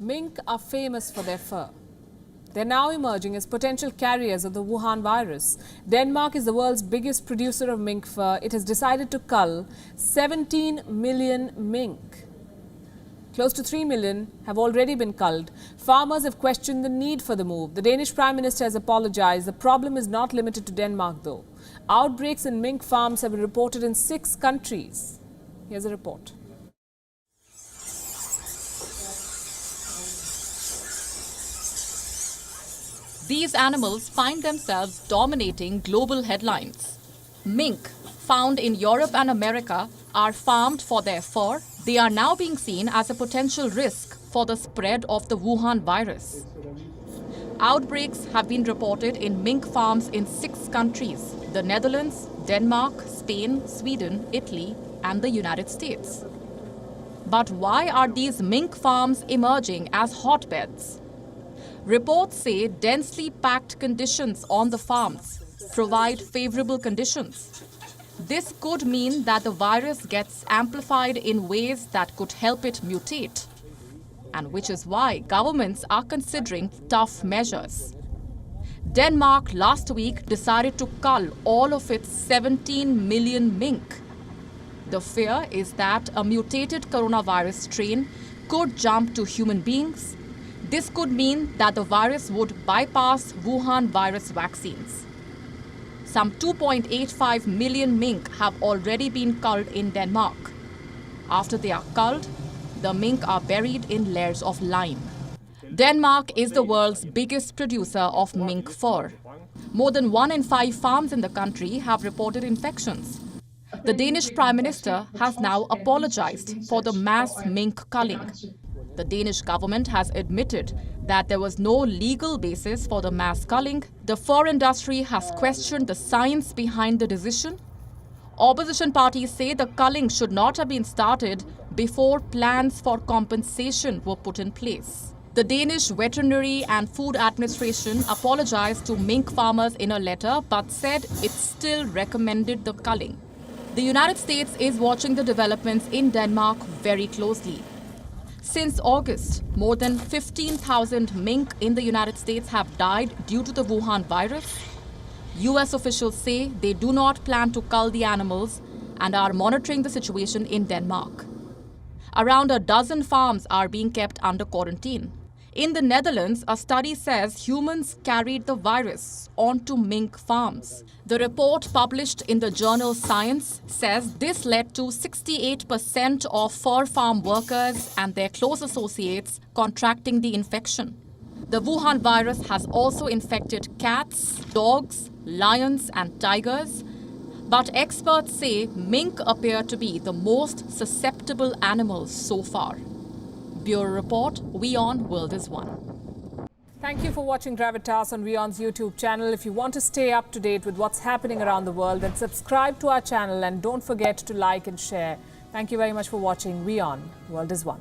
Mink are famous for their fur. They're now emerging as potential carriers of the Wuhan virus. Denmark is the world's biggest producer of mink fur. It has decided to cull 17 million mink. Close to 3 million have already been culled. Farmers have questioned the need for the move. The Danish Prime Minister has apologized. The problem is not limited to Denmark, though. Outbreaks in mink farms have been reported in 6 countries. Here's a report. These animals find themselves dominating global headlines. Mink, found in Europe and America, are farmed for their fur. They are now being seen as a potential risk for the spread of the Wuhan virus. Outbreaks have been reported in mink farms in 6 countries: the Netherlands, Denmark, Spain, Sweden, Italy, and the United States. But why are these mink farms emerging as hotbeds? Reports say densely packed conditions on the farms provide favorable conditions. This could mean that the virus gets amplified in ways that could help it mutate, and which is why governments are considering tough measures. Denmark last week decided to cull all of its 17 million mink. The fear is that a mutated coronavirus strain could jump to human beings. This could mean that the virus would bypass Wuhan virus vaccines. Some 2.85 million mink have already been culled in Denmark. After they are culled, the mink are buried in layers of lime. Denmark is the world's biggest producer of mink fur. More than 1 in 5 farms in the country have reported infections. The Danish Prime Minister has now apologized for the mass mink culling. The Danish government has admitted that there was no legal basis for the mass culling. The fur industry has questioned the science behind the decision. Opposition parties say the culling should not have been started before plans for compensation were put in place. The Danish Veterinary and Food Administration apologized to mink farmers in a letter but said it still recommended the culling. The United States is watching the developments in Denmark very closely. Since August, more than 15,000 mink in the United States have died due to the Wuhan virus. US officials say they do not plan to cull the animals and are monitoring the situation in Denmark. Around a dozen farms are being kept under quarantine. In the Netherlands, a study says humans carried the virus onto mink farms. The report published in the journal Science says this led to 68% of fur farm workers and their close associates contracting the infection. The Wuhan virus has also infected cats, dogs, lions, and tigers. But experts say mink appear to be the most susceptible animals so far. Bureau Report, WION World is One. Thank you for watching Gravitas on WION's YouTube channel. If you want to stay up to date with what's happening around the world, then subscribe to our channel and don't forget to like and share. Thank you very much for watching WION World is One.